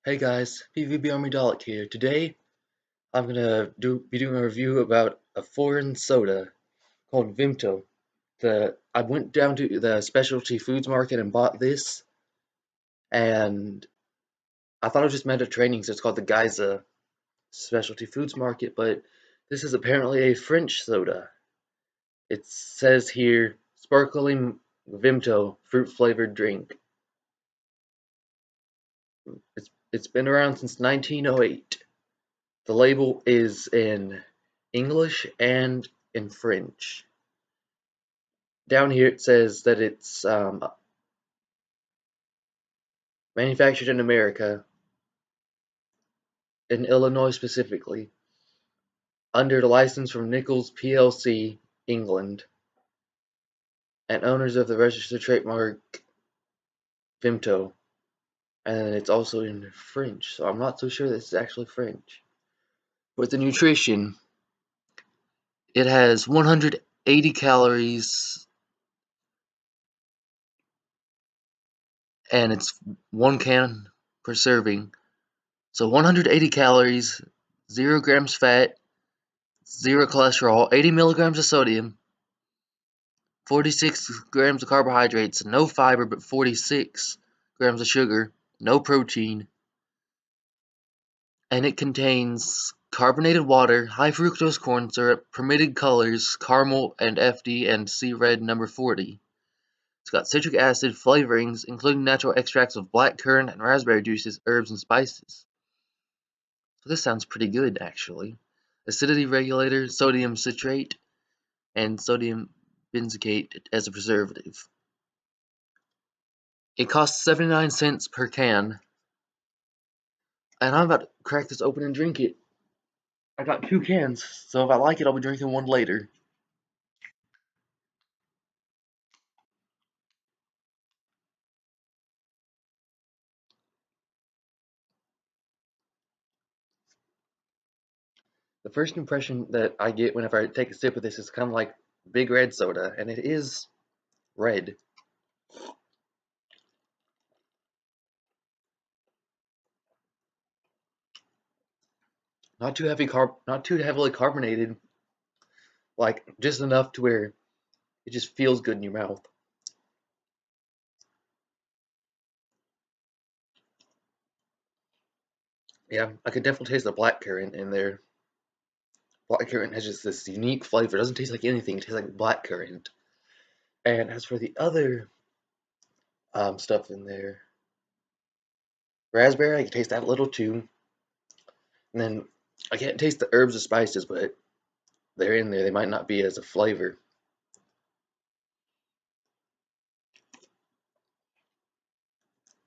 Hey guys, PvP Army Dalek here. Today, I'm gonna be doing a review about a foreign soda called Vimto. I went down to the specialty foods market and bought this, and I thought it was just Mediterranean, so it's called the Geyser Specialty Foods Market, but this is apparently a French soda. It says here, sparkling Vimto fruit flavored drink. It's been around since 1908. The label is in English and in French. Down here it says that it's manufactured in America, in Illinois specifically, under the license from Nichols plc, England, and owners of the registered trademark Vimto. And it's also in French, so I'm not so sure this is actually French. With the nutrition, it has 180 calories, and it's 1 can per serving. So 180 calories, 0 grams fat, 0 cholesterol, 80 milligrams of sodium, 46 grams of carbohydrates, no fiber but 46 grams of sugar, no protein, and it contains carbonated water, high fructose corn syrup, permitted colors, caramel and FD and C red number 40. It's got citric acid flavorings, including natural extracts of blackcurrant and raspberry juices, herbs, and spices. So this sounds pretty good, actually. Acidity regulator, sodium citrate, and sodium benzoate as a preservative. It costs 79 cents per can, and I'm about to crack this open and drink it. I got 2 cans, so if I like it, I'll be drinking one later. The first impression that I get whenever I take a sip of this is kind of like Big Red soda, and it is red. Not too heavily carbonated, like just enough to where it just feels good in your mouth. Yeah, I could definitely taste the blackcurrant in there. Blackcurrant has just this unique flavor. It doesn't taste like anything. It tastes like blackcurrant. And as for the other stuff in there, raspberry, I can taste that a little too. And then I can't taste the herbs or spices, but they're in there. They might not be as a flavor.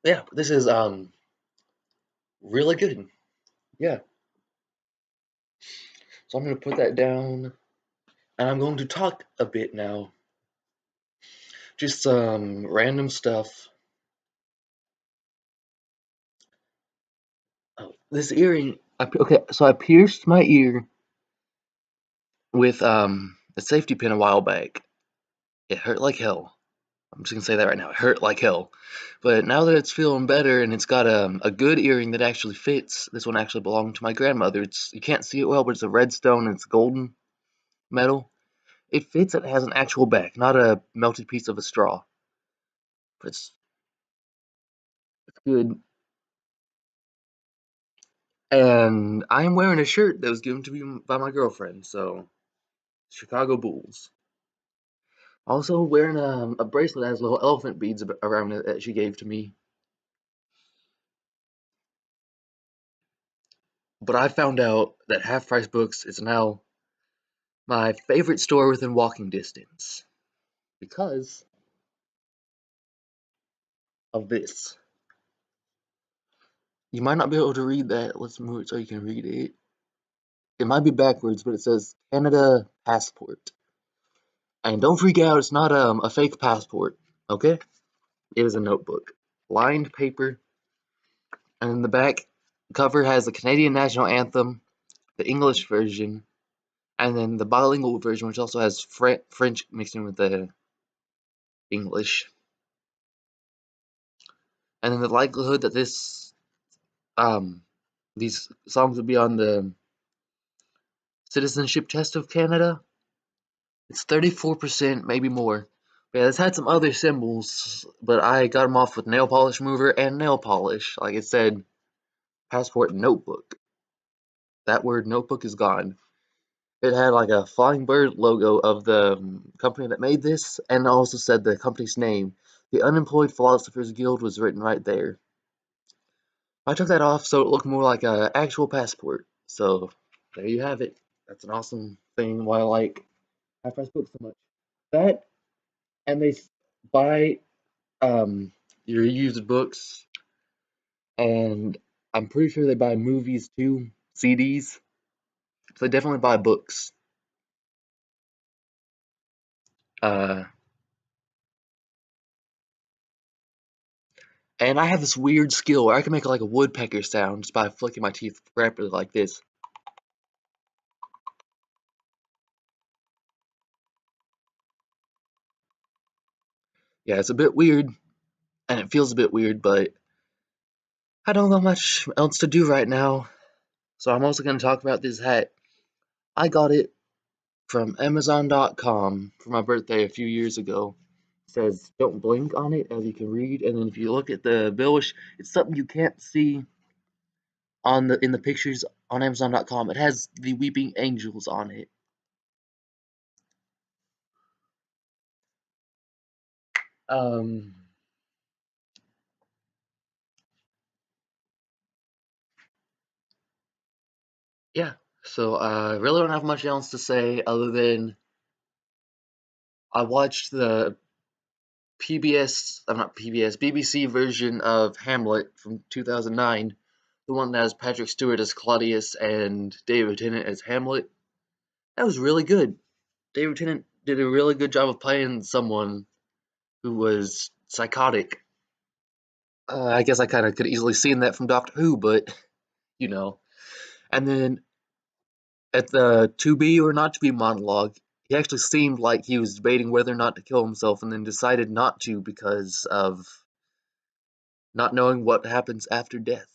Yeah, this is really good. Yeah. So I'm gonna put that down, and I'm going to talk a bit now. Just some random stuff. Oh, this earring. Okay, so I pierced my ear with a safety pin a while back. It hurt like hell. I'm just gonna say that right now. It hurt like hell. But now that it's feeling better and it's got a good earring that actually fits, this one actually belonged to my grandmother. You can't see it well, but it's a red stone and it's golden metal. It fits. It has an actual back, not a melted piece of a straw. But it's good. And I am wearing a shirt that was given to me by my girlfriend. So Chicago Bulls. Also wearing a bracelet that has little elephant beads around it that she gave to me. But I found out that Half Price Books is now my favorite store within walking distance because of this. You might not be able to read that. Let's move it so you can read it. It might be backwards, but it says Canada Passport. And don't freak out, it's not a fake passport, okay? It is a notebook. Lined paper, and in the back cover has the Canadian national anthem, the English version, and then the bilingual version, which also has French mixed in with the English. And then the likelihood that this Um, these songs would be on the citizenship test of Canada. It's 34%, maybe more. But yeah, it's had some other symbols, but I got them off with nail polish remover and nail polish. Like it said, passport notebook. That word notebook is gone. It had like a flying bird logo of the company that made this, and also said the company's name. The Unemployed Philosophers Guild was written right there. I took that off so it looked more like an actual passport. So there you have it. That's an awesome thing why I like half-price books so much. That and they buy your used books, and I'm pretty sure they buy movies too, CDs. So they definitely buy books. Uh, and I have this weird skill where I can make like a woodpecker sound just by flicking my teeth rapidly like this. Yeah, it's a bit weird, and it feels a bit weird, but I don't got much else to do right now. So I'm also going to talk about this hat. I got it from Amazon.com for my birthday a few years ago. It says "Don't blink" on it, as you can read, and then if you look at the bill, it's something you can't see on the in the pictures on Amazon.com. It has the weeping angels on it. Um, yeah. So I really don't have much else to say other than I watched the PBS, I'm not PBS, BBC version of Hamlet from 2009, the one that has Patrick Stewart as Claudius and David Tennant as Hamlet. That was really good. David Tennant did a really good job of playing someone who was psychotic. I guess I kind of could easily seen that from Doctor Who, but you know. And then at the to be or not to be monologue, he actually seemed like he was debating whether or not to kill himself and then decided not to because of not knowing what happens after death.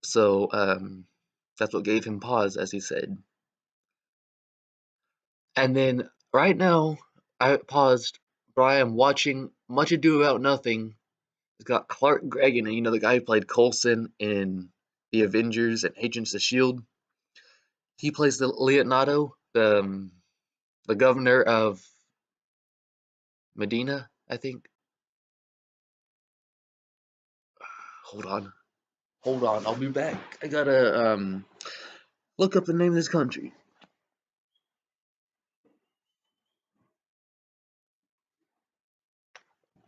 So that's what gave him pause, as he said. And then right now, I paused, but I am watching Much Ado About Nothing. It's got Clark Gregg in it, the guy who played Coulson in The Avengers and Agents of S.H.I.E.L.D. He plays the Leonardo, the governor of Medina, I think. Hold on. Hold on, I'll be back. I gotta look up the name of this country.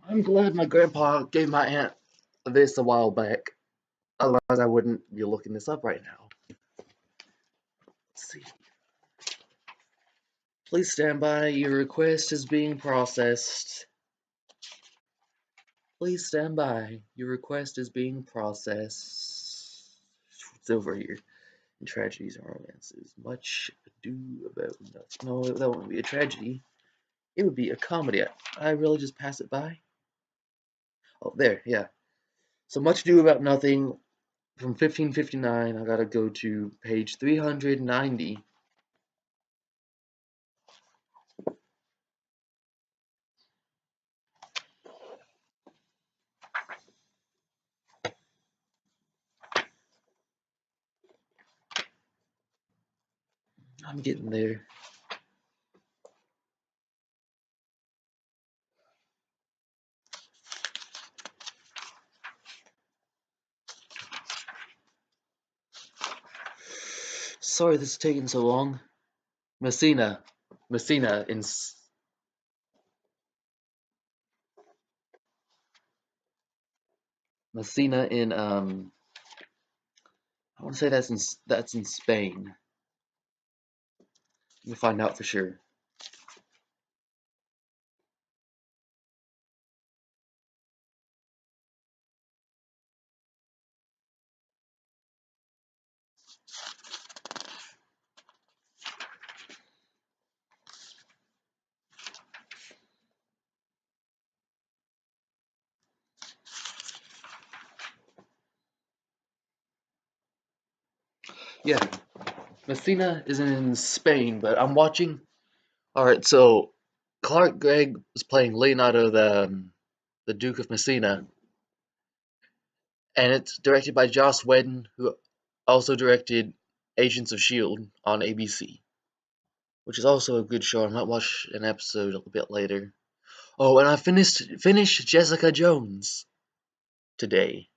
I'm glad my grandpa gave my aunt this a while back. Otherwise, I wouldn't be looking this up right now. Let's see. Please stand by. Your request is being processed. Please stand by. Your request is being processed. It's over here. In tragedies and romances. Much ado about nothing. No, that wouldn't be a tragedy. It would be a comedy. I really just pass it by. Oh, there, yeah. So Much Ado About Nothing from 1559. I gotta go to page 390. I'm getting there. Sorry this is taking so long. Messina. Messina in Messina in I want to say that's in Spain. Let me find out for sure. Yeah, Messina is in Spain, but I'm watching. All right, so Clark Gregg was playing Leonardo, the Duke of Messina, and it's directed by Joss Whedon, who also directed Agents of Shield on ABC, which is also a good show. I might watch an episode a bit later. Oh, and I finished Jessica Jones today.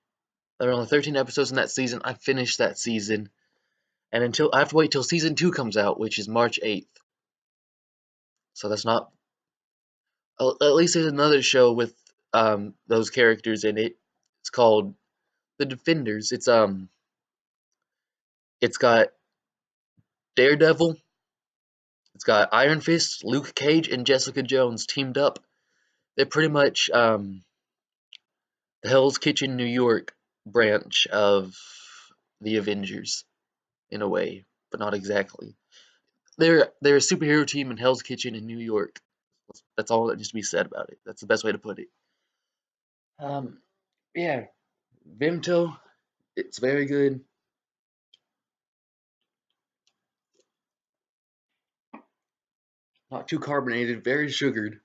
There are only 13 episodes in that season. I finished that season, and until I have to wait till season 2 comes out, which is March 8th. So that's not. At least there's another show with those characters in it. It's called The Defenders. It's got Daredevil, it's got Iron Fist, Luke Cage, and Jessica Jones teamed up. They're pretty much the Hell's Kitchen New York branch of the Avengers in a way, but not exactly. They're a superhero team in Hell's Kitchen in New York. That's all that needs to be said about it. That's the best way to put it. Um, yeah, Vimto, it's very good. Not too carbonated, very sugared,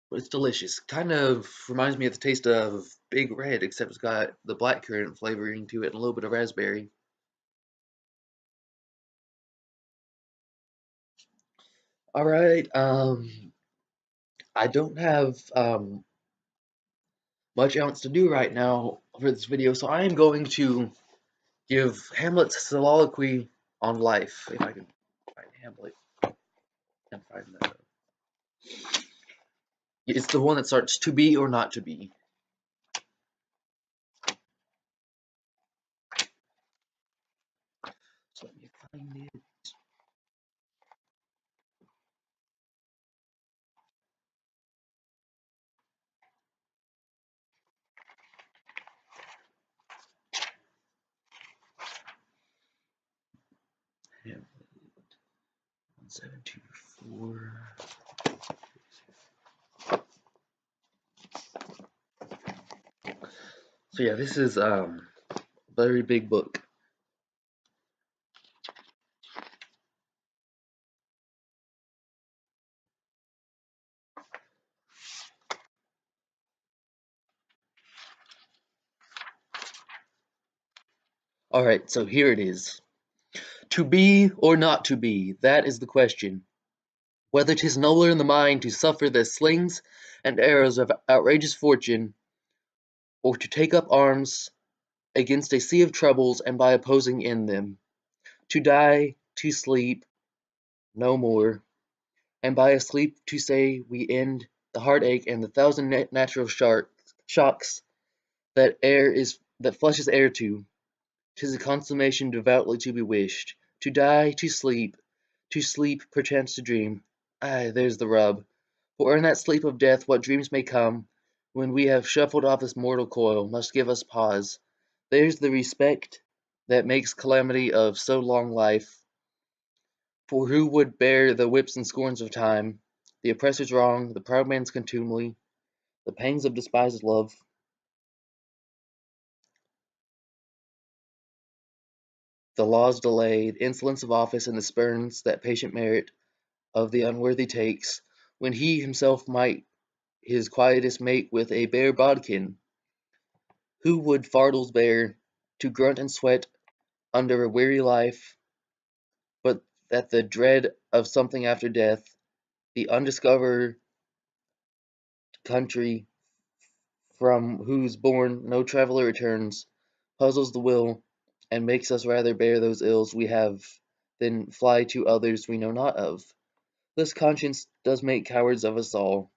but it's delicious. Kind of reminds me of the taste of Big Red, except it's got the blackcurrant flavoring to it and a little bit of raspberry. All right, I don't have much else to do right now for this video, so I am going to give Hamlet's soliloquy on life. If I can find Hamlet, can't find that. It's the one that starts to be or not to be. So let me find it. Hamlet 1724. So yeah, this is very big book. All right, so here it is. To be or not to be, that is the question. Whether 'tis nobler in the mind to suffer the slings and arrows of outrageous fortune, or to take up arms against a sea of troubles, and by opposing in them, to die, to sleep, no more, and by a sleep to say we end the heartache and the thousand natural shocks that flesh is heir to. 'Tis a consummation devoutly to be wished. To die, to sleep, perchance to dream. Ay, there's the rub. For in that sleep of death what dreams may come, when we have shuffled off this mortal coil, must give us pause. There's the respect that makes calamity of so long life. For who would bear the whips and scorns of time, the oppressor's wrong, the proud man's contumely, the pangs of despised love, the law's delay, the insolence of office, and the spurns that patient merit of the unworthy takes, when he himself might his quietus make with a bare bodkin? Who would fardels bear, to grunt and sweat under a weary life, but that the dread of something after death, the undiscovered country from whose bourne no traveller returns, puzzles the will, and makes us rather bear those ills we have than fly to others we know not of. This conscience does make cowards of us all,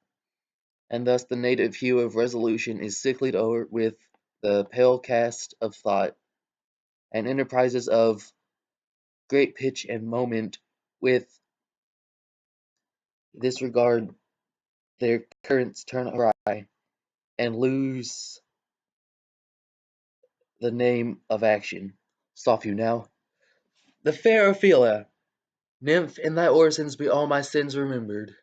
and thus the native hue of resolution is sicklied o'er with the pale cast of thought, and enterprises of great pitch and moment with this regard their currents turn awry, and lose the name of action. Stop you now. The fair Ophelia, nymph, in thy orisons be all my sins remembered.